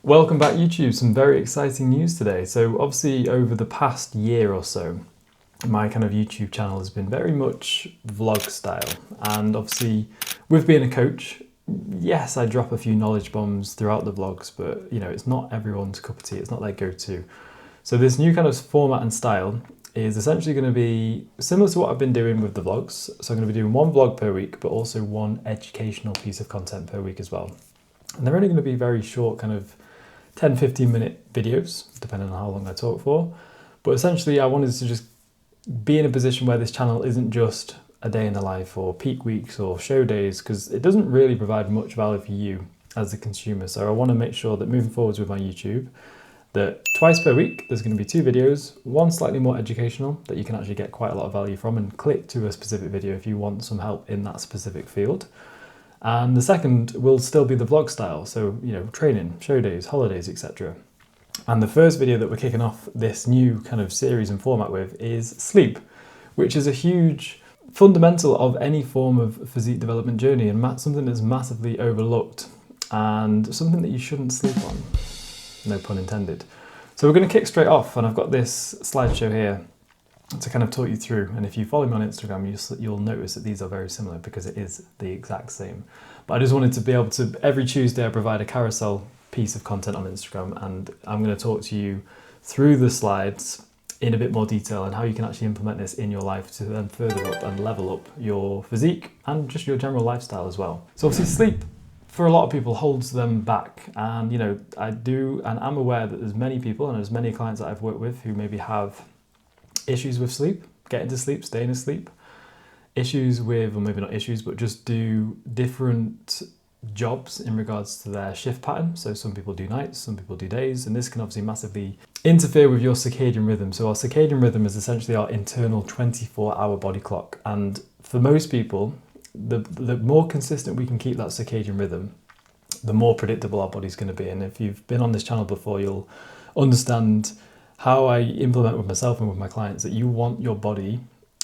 Welcome back YouTube, some very exciting news today. So obviously over the past year or so, my kind of YouTube channel has been very much vlog style. And obviously with being a coach, yes, I drop a few knowledge bombs throughout the vlogs, but it's not everyone's cup of tea, it's not their go-to. So this new kind of format and style is essentially going to be similar to what I've been doing with the vlogs. So I'm going to be doing one vlog per week, but also one educational piece of content per week as well. And they're only going to be very short, kind of 10-15 minute videos, depending on how long I talk for. But essentially I wanted to just be in a position where this channel isn't just a day in the life or peak weeks or show days, because it doesn't really provide much value for you as a consumer. So I want to make sure that moving forwards with my YouTube, that twice per week there's going to be 2 videos, one slightly more educational that you can actually get quite a lot of value from and click to a specific video if you want some help in that specific field. And the second will still be the vlog style, so training, show days, holidays, etc. And the first video that we're kicking off this new kind of series and format with is sleep, which is a huge fundamental of any form of physique development journey and something that's massively overlooked and something that you shouldn't sleep on, no pun intended. So we're going to kick straight off, and I've got this slideshow here to kind of talk you through, and if you follow me on Instagram you'll notice that these are very similar because it is the exact same. But I just wanted to be able to, every Tuesday I provide a carousel piece of content on Instagram, and I'm going to talk to you through the slides in a bit more detail and how you can actually implement this in your life to then further up and level up your physique and just your general lifestyle as well. So obviously sleep for a lot of people holds them back, and I do and I'm aware that there's many people and there's many clients that I've worked with who maybe have issues with sleep, getting to sleep, staying asleep, issues with, or maybe not issues, but just do different jobs in regards to their shift pattern. So some people do nights, some people do days, and this can obviously massively interfere with your circadian rhythm. So our circadian rhythm is essentially our internal 24-hour body clock. And for most people, the more consistent we can keep that circadian rhythm, the more predictable our body's going to be. And if you've been on this channel before, you'll understand how I implement with myself and with my clients that you want your body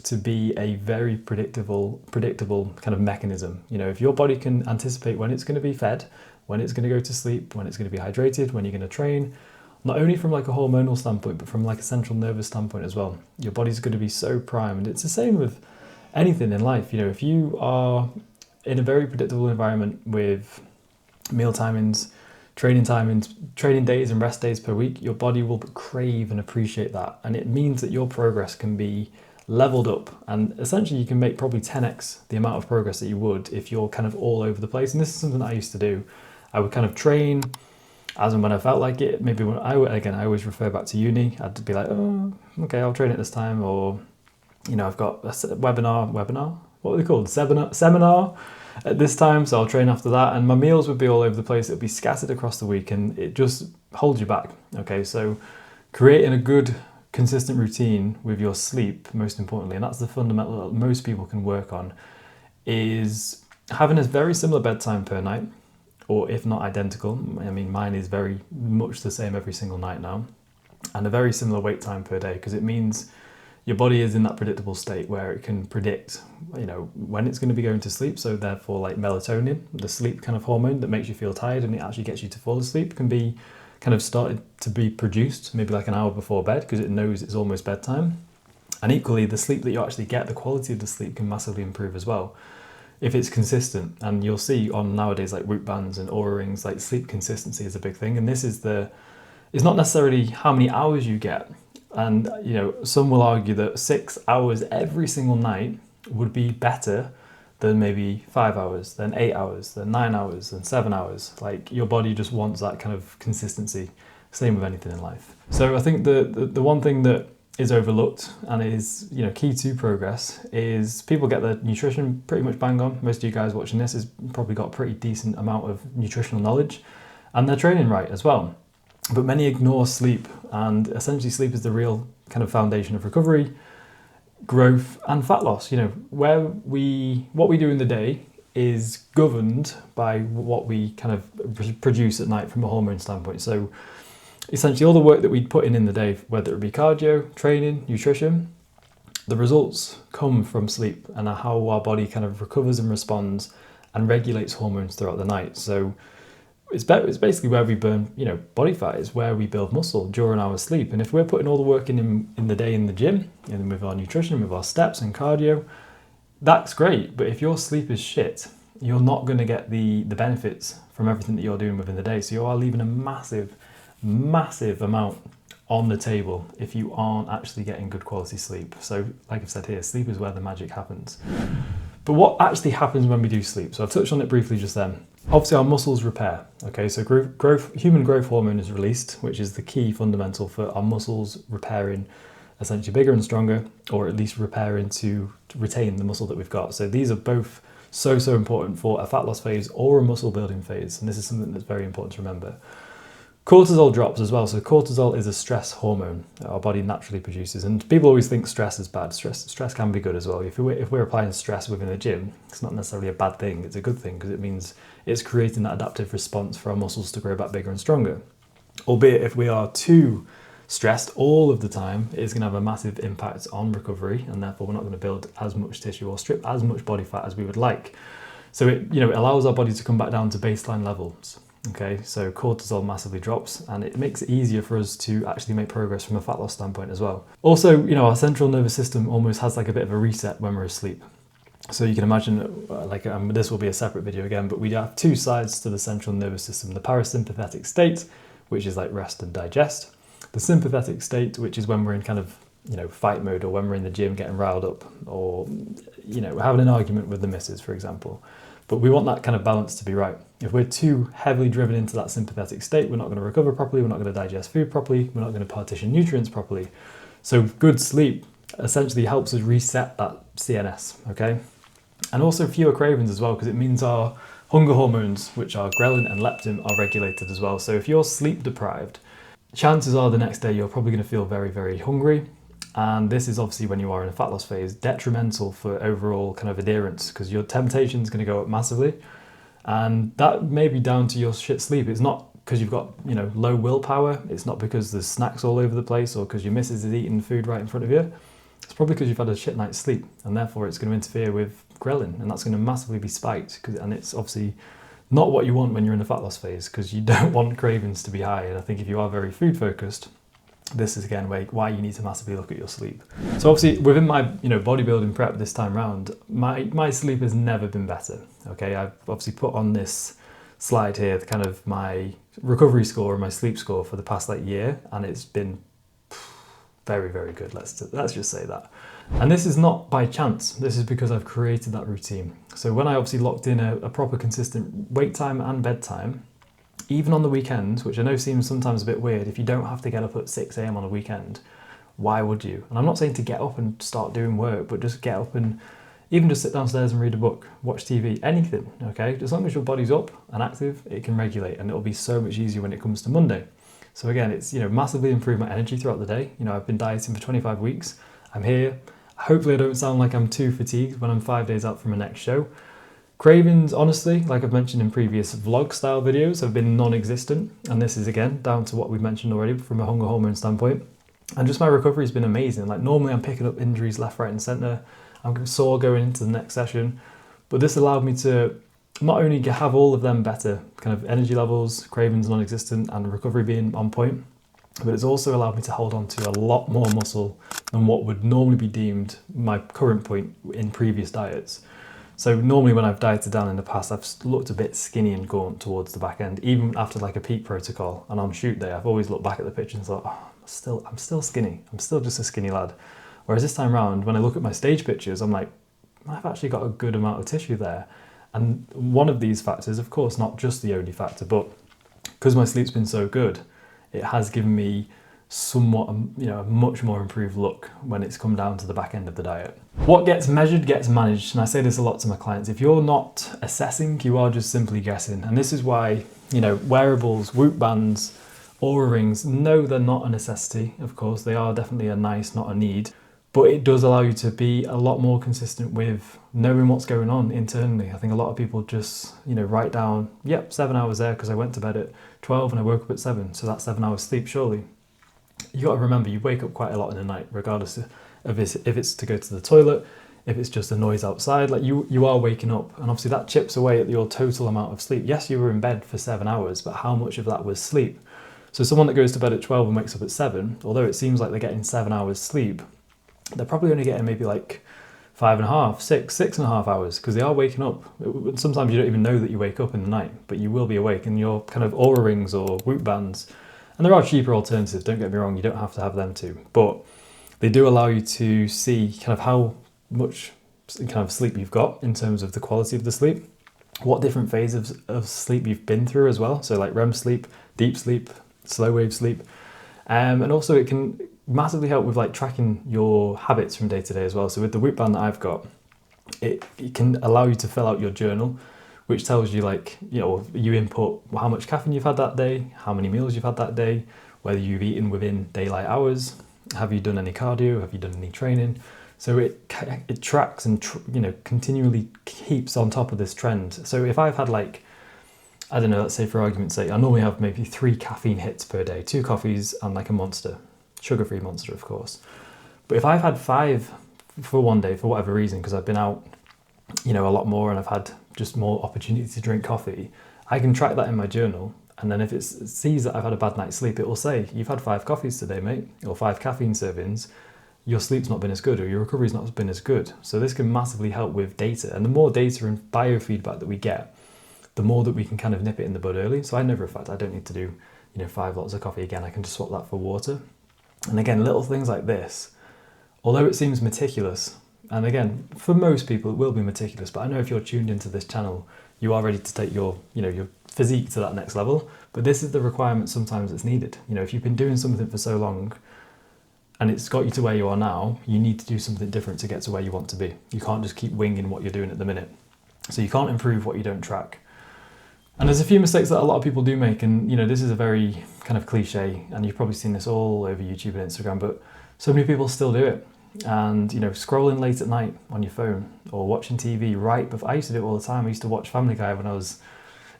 to be a very predictable kind of mechanism. If your body can anticipate when it's going to be fed, when it's going to go to sleep, when it's going to be hydrated, when you're going to train, not only from like a hormonal standpoint, but from like a central nervous standpoint as well, your body's going to be so primed. It's the same with anything in life. If you are in a very predictable environment with meal timings, training days and rest days per week, your body will crave and appreciate that. And it means that your progress can be leveled up, and essentially you can make probably 10x the amount of progress that you would if you're kind of all over the place. And this is something that I used to do. I would kind of train as and when I felt like it. Maybe when I always refer back to uni. I'd be like, oh, okay, I'll train at this time, or I've got a webinar, what are they called? Seminar at this time, so I'll train after that, and my meals would be all over the place. It would be scattered across the week, and it just holds you back. Okay, so creating a good, consistent routine with your sleep, most importantly, and that's the fundamental that most people can work on, is having a very similar bedtime per night, or if not identical. I mean, mine is very much the same every single night now, and a very similar wake time per day, because it means your body is in that predictable state where it can predict, when it's going to be going to sleep. So therefore, like melatonin, the sleep kind of hormone that makes you feel tired and it actually gets you to fall asleep, can be kind of started to be produced maybe like an hour before bed, because it knows it's almost bedtime. And equally, the sleep that you actually get, the quality of the sleep can massively improve as well if it's consistent. And you'll see on nowadays like Whoop bands and Oura rings, like sleep consistency is a big thing. And this is it's not necessarily how many hours you get. And some will argue that 6 hours every single night would be better than maybe 5 hours, then 8 hours, then 9 hours, then 7 hours. Like, your body just wants that kind of consistency. Same with anything in life. So I think the one thing that is overlooked and is key to progress is people get their nutrition pretty much bang on. Most of you guys watching this has probably got a pretty decent amount of nutritional knowledge, and they're training right as well. But many ignore sleep, and essentially sleep is the real kind of foundation of recovery, growth, and fat loss. What we do in the day is governed by what we kind of produce at night from a hormone standpoint. So essentially all the work that we put in the day, whether it be cardio, training, nutrition, the results come from sleep and how our body kind of recovers and responds and regulates hormones throughout the night. So it's basically where we burn, body fat. It's where we build muscle during our sleep. And if we're putting all the work in the day in the gym, and with our nutrition, with our steps and cardio, that's great. But if your sleep is shit, you're not going to get the benefits from everything that you're doing within the day. So you are leaving a massive amount on the table if you aren't actually getting good quality sleep. So like I've said here, sleep is where the magic happens. But what actually happens when we do sleep? So I've touched on it briefly just then. Obviously our muscles repair, okay? So human growth hormone is released, which is the key fundamental for our muscles repairing essentially bigger and stronger, or at least repairing to retain the muscle that we've got. So these are both so important for a fat loss phase or a muscle building phase. And this is something that's very important to remember. Cortisol drops as well. So cortisol is a stress hormone that our body naturally produces. And people always think stress is bad. Stress can be good as well. If we're applying stress within the gym, it's not necessarily a bad thing. It's a good thing because it means it's creating that adaptive response for our muscles to grow back bigger and stronger. Albeit if we are too stressed all of the time, it's going to have a massive impact on recovery, and therefore we're not going to build as much tissue or strip as much body fat as we would like. So it allows our body to come back down to baseline levels. Okay, so cortisol massively drops, and it makes it easier for us to actually make progress from a fat loss standpoint as well. Also, our central nervous system almost has like a bit of a reset when we're asleep. So you can imagine, this will be a separate video again, but we have two sides to the central nervous system: the parasympathetic state, which is like rest and digest; the sympathetic state, which is when we're in kind of fight mode, or when we're in the gym getting riled up, or having an argument with the missus, for example. But we want that kind of balance to be right. If we're too heavily driven into that sympathetic state, we're not going to recover properly, we're not going to digest food properly, we're not going to partition nutrients properly. So good sleep essentially helps us reset that CNS, okay? And also fewer cravings as well, because it means our hunger hormones, which are ghrelin and leptin, are regulated as well. So if you're sleep deprived, chances are the next day you're probably going to feel very, very hungry. And this is obviously, when you are in a fat loss phase, detrimental for overall kind of adherence, because your temptation is going to go up massively. And that may be down to your shit sleep. It's not because you've got, low willpower. It's not because there's snacks all over the place, or because your missus is eating food right in front of you. It's probably because you've had a shit night's sleep, and therefore it's going to interfere with ghrelin, and that's going to massively be spiked. And it's obviously not what you want when you're in a fat loss phase, because you don't want cravings to be high. And I think if you are very food focused, this is again why you need to massively look at your sleep. So obviously within my bodybuilding prep this time round, my sleep has never been better. Okay, I've obviously put on this slide here the kind of my recovery score and my sleep score for the past year, and it's been very, very good. Let's just say that. And this is not by chance. This is because I've created that routine. So when I obviously locked in a proper consistent wake time and bedtime, even on the weekends, which I know seems sometimes a bit weird, if you don't have to get up at 6 a.m. on a weekend, why would you? And I'm not saying to get up and start doing work, but just get up and even just sit downstairs and read a book, watch TV, anything, okay? As long as your body's up and active, it can regulate, and it'll be so much easier when it comes to Monday. So again, it's massively improved my energy throughout the day. I've been dieting for 25 weeks. I'm here. Hopefully I don't sound like I'm too fatigued when I'm 5 days out from my next show. Cravings, honestly, like I've mentioned in previous vlog style videos, have been non-existent. And this is again down to what we've mentioned already from a hunger hormone standpoint. And just my recovery has been amazing. Like normally I'm picking up injuries left, right and center. I'm sore going into the next session. But this allowed me to not only have all of them better, kind of energy levels, cravings non-existent, and recovery being on point, but it's also allowed me to hold on to a lot more muscle than what would normally be deemed my current point in previous diets. So normally when I've dieted down in the past, I've looked a bit skinny and gaunt towards the back end, even after like a peak protocol. And on shoot day, I've always looked back at the picture and thought, oh, I'm still skinny. I'm still just a skinny lad. Whereas this time round, when I look at my stage pictures, I'm like, I've actually got a good amount of tissue there. And one of these factors, of course, not just the only factor, but because my sleep's been so good, it has given me somewhat, a much more improved look when it's come down to the back end of the diet. What gets measured gets managed, and I say this a lot to my clients. If you're not assessing, you are just simply guessing. And this is why, wearables, Whoop bands, Oura rings, no, they're not a necessity. Of course, they are definitely a nice, not a need. But it does allow you to be a lot more consistent with knowing what's going on internally. I think a lot of people just, write down, yep, 7 hours there because I went to bed at 12 and I woke up at 7. So that's 7 hours sleep, surely. You got to remember, you wake up quite a lot in the night, regardless of if it's to go to the toilet, if it's just a noise outside, like you are waking up, and obviously that chips away at your total amount of sleep. Yes, you were in bed for 7 hours, but how much of that was sleep? So someone that goes to bed at 12 and wakes up at 7, although it seems like they're getting 7 hours sleep, they're probably only getting maybe like 5.5, 6.5 hours, because they are waking up. Sometimes you don't even know that you wake up in the night, but you will be awake, and your kind of Aura rings or Whoop bands, and there are cheaper alternatives, don't get me wrong, you don't have to have them too, but they do allow you to see kind of how much kind of sleep you've got in terms of the quality of the sleep, what different phases of sleep you've been through as well, so like REM sleep, deep sleep, slow wave sleep, and also it can massively help with like tracking your habits from day to day as well. So with the Whoop band that I've got, it can allow you to fill out your journal, which tells you like, you know, you input how much caffeine you've had that day, how many meals you've had that day, whether you've eaten within daylight hours, have you done any cardio, have you done any training. So it tracks and continually keeps on top of this trend. So if I've had like, I don't know, let's say for argument's sake, I normally have maybe 3 caffeine hits per day, 2 coffees and like a Monster, sugar-free Monster of course. But if I've had 5 for one day for whatever reason, because I've been out, a lot more and I've had just more opportunity to drink coffee, I can track that in my journal. And then if it sees that I've had a bad night's sleep, it will say, you've had 5 coffees today, mate, or 5 caffeine servings, your sleep's not been as good, or your recovery's not been as good. So this can massively help with data. And the more data and biofeedback that we get, the more that we can kind of nip it in the bud early. So I know for a fact I don't need to do, 5 lots of coffee again. I can just swap that for water. And again, little things like this, although it seems meticulous, and again, for most people it will be meticulous, but I know if you're tuned into this channel, you are ready to take your physique to that next level. But this is the requirement sometimes that's needed. If you've been doing something for so long and it's got you to where you are now, you need to do something different to get to where you want to be. You can't just keep winging what you're doing at the minute. So you can't improve what you don't track. And there's a few mistakes that a lot of people do make, and this is a very kind of cliche, and you've probably seen this all over YouTube and Instagram, but so many people still do it. And scrolling late at night on your phone or watching TV right before, I used to do it all the time. I used to watch Family Guy when I was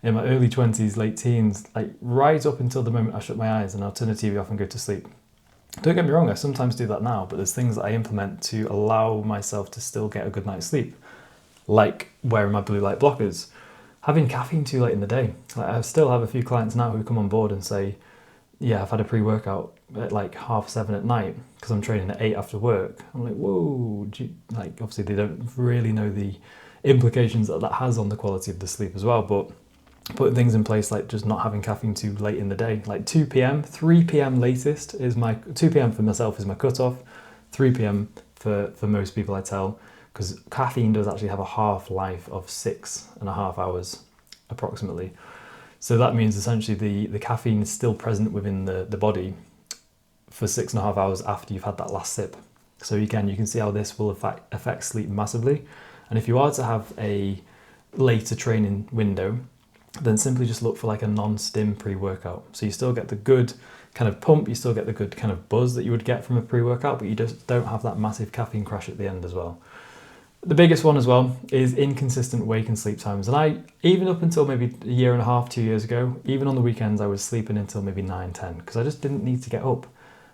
in my early 20s, late teens, like right up until the moment I shut my eyes, and I'll turn the TV off and go to sleep. Don't get me wrong, I sometimes do that now, but there's things that I implement to allow myself to still get a good night's sleep, like wearing my blue light blockers, having caffeine too late in the day. Like I still have a few clients now who come on board and say, yeah, I've had a pre-workout at like 7:30 at night because I'm training at 8 after work. I'm like, whoa, obviously they don't really know the implications that has on the quality of the sleep as well, but putting things in place like just not having caffeine too late in the day, like 2 p.m, 3 p.m. latest is 2 p.m. for myself is my cutoff, 3 p.m. for most people I tell, because caffeine does actually have a half-life of 6.5 hours approximately. So that means essentially the caffeine is still present within the body for 6.5 hours after you've had that last sip. So again, you can see how this will affect sleep massively. And if you are to have a later training window, then simply just look for like a non-stim pre-workout. So you still get the good kind of pump, you still get the good kind of buzz that you would get from a pre-workout, but you just don't have that massive caffeine crash at the end as well. The biggest one as well is inconsistent wake and sleep times. And even up until maybe a year and a half, 2 years ago, even on the weekends, I was sleeping until maybe 9, 10, because I just didn't need to get up.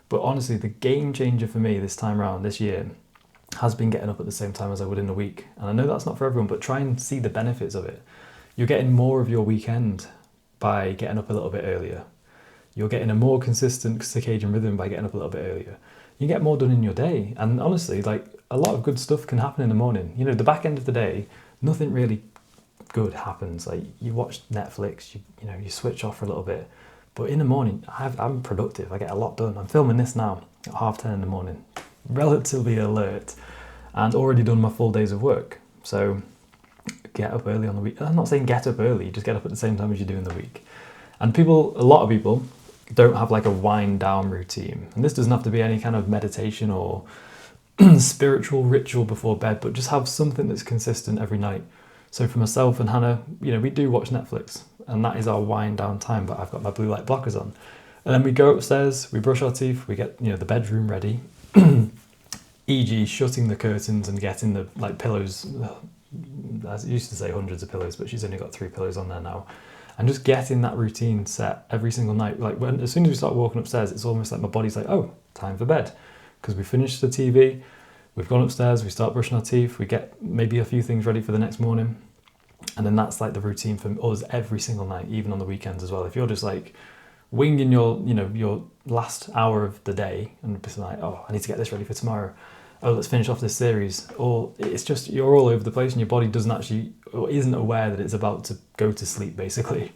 But honestly, the game changer for me this time around, this year, has been getting up at the same time as I would in a week. And I know that's not for everyone, but try and see the benefits of it. You're getting more of your weekend by getting up a little bit earlier. You're getting a more consistent circadian rhythm by getting up a little bit earlier. You get more done in your day. And honestly, like a lot of good stuff can happen in the morning. The back end of the day, nothing really good happens. Like you watch Netflix, you switch off for a little bit. But in the morning, I'm productive. I get a lot done. I'm filming this now at 10:30 in the morning, relatively alert, and already done my full days of work. So get up early on the week. I'm not saying get up early, just get up at the same time as you do in the week. And a lot of people don't have like a wind down routine. And this doesn't have to be any kind of meditation or spiritual ritual before bed, but just have something that's consistent every night. So for myself and Hannah, we do watch Netflix, and that is our wind down time, but I've got my blue light blockers on. And then we go upstairs, we brush our teeth, we get the bedroom ready, e.g. shutting the curtains and getting the pillows. I used to say hundreds of pillows, but she's only got 3 pillows on there now. And just getting that routine set every single night. Like as soon as we start walking upstairs, it's almost like my body's like, oh, time for bed. Because we finished the TV, We've gone upstairs, we start brushing our teeth, we get maybe a few things ready for the next morning. And then that's like the routine for us every single night, even on the weekends as well. If you're just like winging your last hour of the day and just like, oh, I need to get this ready for tomorrow. Oh, let's finish off this series. Or it's just, you're all over the place and your body doesn't actually, or isn't aware that it's about to go to sleep, basically.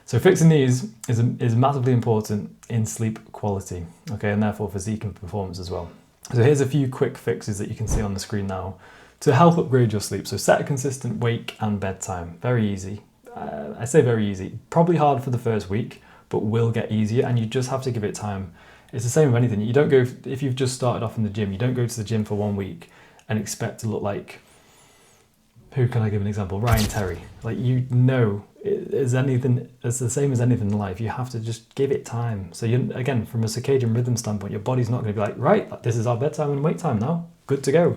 So fixing these is massively important in sleep quality, okay, and therefore physique and performance as well. So here's a few quick fixes that you can see on the screen now to help upgrade your sleep. So set a consistent wake and bedtime. Very easy. I say very easy. Probably hard for the first week, but will get easier, and you just have to give it time. It's the same with anything. You don't go, if you've just started off in the gym, you don't go to the gym for 1 week and expect to look like, who can I give an example? Ryan Terry. Like, it's the same as anything in life. You have to just give it time. So again, from a circadian rhythm standpoint, your body's not going to be like, right, this is our bedtime and wake time now. Good to go.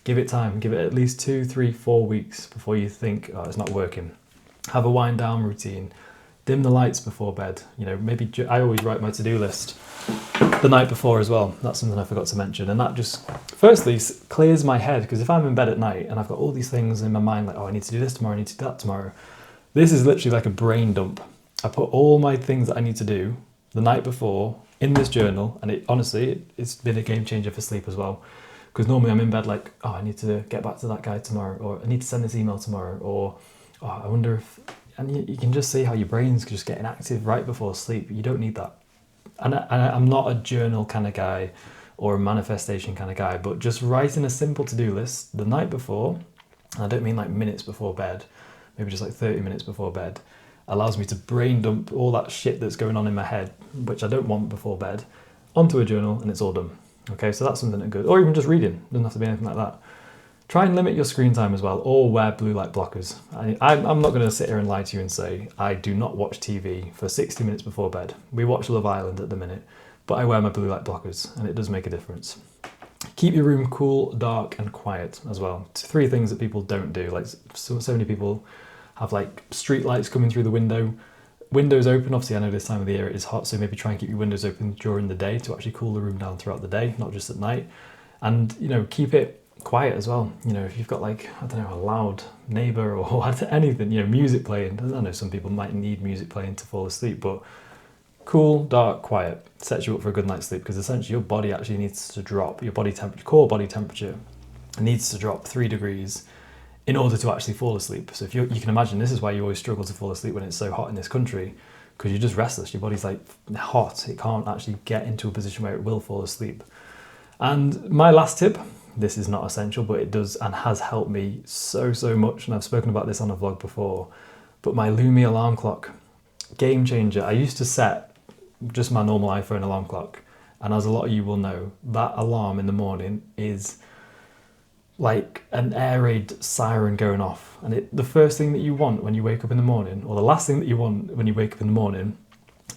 Give it time. Give it at least 2, 3, 4 weeks before you think, oh, it's not working. Have a wind down routine. Dim the lights before bed. Maybe I always write my to-do list the night before as well. That's something I forgot to mention. And that just, firstly, clears my head, because if I'm in bed at night and I've got all these things in my mind, like, oh, I need to do this tomorrow, I need to do that tomorrow. This is literally like a brain dump. I put all my things that I need to do the night before in this journal, and it's been a game changer for sleep as well. Because normally I'm in bed like, oh, I need to get back to that guy tomorrow, or I need to send this email tomorrow, or oh, I wonder if, and you can just see how your brain's just getting active right before sleep. You don't need that. And I'm not a journal kind of guy or a manifestation kind of guy, but just writing a simple to-do list the night before, and I don't mean like minutes before bed, maybe just like 30 minutes before bed, allows me to brain dump all that shit that's going on in my head, which I don't want before bed, onto a journal, and it's all done. Okay, so that's something that's good. Or even just reading, doesn't have to be anything like that. Try and limit your screen time as well, or wear blue light blockers. I'm not going to sit here and lie to you and say I do not watch TV for 60 minutes before bed. We watch Love Island at the minute, but I wear my blue light blockers, and it does make a difference. Keep your room cool, dark, and quiet as well. 3 things that people don't do. Like so many people have like street lights coming through the window. Windows open, obviously I know this time of the year it is hot, so maybe try and keep your windows open during the day to actually cool the room down throughout the day, not just at night. And keep it quiet as well. If you've got like, I don't know, a loud neighbor or anything, music playing. I know some people might need music playing to fall asleep, but cool, dark, quiet sets you up for a good night's sleep, because essentially your body actually needs to drop, your core body temperature needs to drop 3 degrees in order to actually fall asleep. So if you can imagine, this is why you always struggle to fall asleep when it's so hot in this country, because you're just restless. Your body's like hot. It can't actually get into a position where it will fall asleep. And my last tip, this is not essential, but it does and has helped me so much. And I've spoken about this on a vlog before, but my Lumia alarm clock, game changer. I used to set just my normal iPhone alarm clock. And as a lot of you will know, that alarm in the morning is like an air raid siren going off. And the first thing that you want when you wake up in the morning, or the last thing that you want when you wake up in the morning,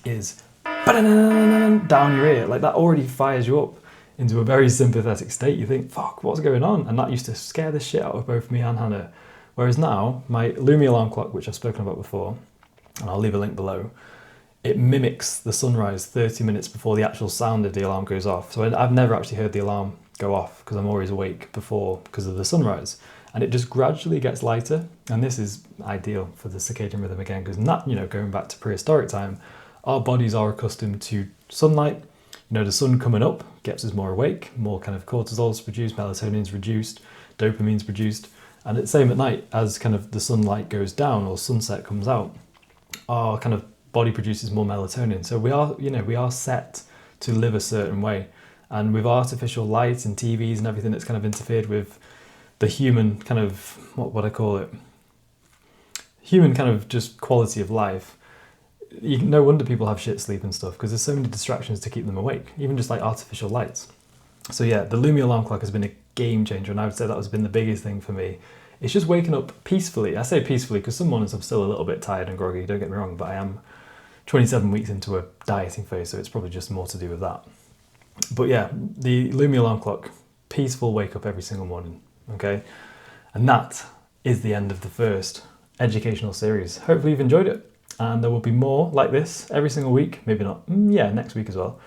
is down your ear. Like, that already fires you up into a very sympathetic state. You think, fuck, what's going on? And that used to scare the shit out of both me and Hannah. Whereas now, my Lumia alarm clock, which I've spoken about before, and I'll leave a link below, it mimics the sunrise 30 minutes before the actual sound of the alarm goes off. So I've never actually heard the alarm go off, because I'm always awake because of the sunrise. And it just gradually gets lighter. And this is ideal for the circadian rhythm again, because going back to prehistoric time, our bodies are accustomed to sunlight. The sun coming up gets us more awake, more kind of cortisol's produced, melatonin's reduced, dopamine's produced. And it's the same at night, as kind of the sunlight goes down or sunset comes out, our kind of body produces more melatonin. So we are set to live a certain way. And with artificial light and TVs and everything that's kind of interfered with the human kind of, what I call it, human kind of just quality of life, no wonder people have shit sleep and stuff, because there's so many distractions to keep them awake, even just like artificial lights. So yeah, the Lumia alarm clock has been a game changer, and I would say that has been the biggest thing for me. It's just waking up peacefully. I say peacefully because some mornings I'm still a little bit tired and groggy, don't get me wrong, but I am 27 weeks into a dieting phase, so it's probably just more to do with that. But yeah, the Lumia alarm clock, peaceful wake up every single morning, okay? And that is the end of the first educational series. Hopefully you've enjoyed it, and there will be more like this every single week, maybe not, next week as well.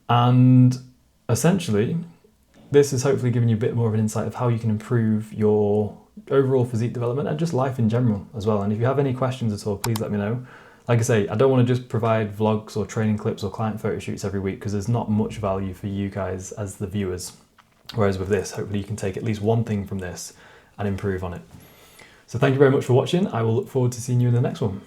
And essentially, this has hopefully given you a bit more of an insight of how you can improve your overall physique development and just life in general as well. And if you have any questions at all, please let me know. Like I say, I don't want to just provide vlogs or training clips or client photo shoots every week because there's not much value for you guys as the viewers. Whereas with this, hopefully you can take at least one thing from this and improve on it. So thank you very much for watching. I will look forward to seeing you in the next one.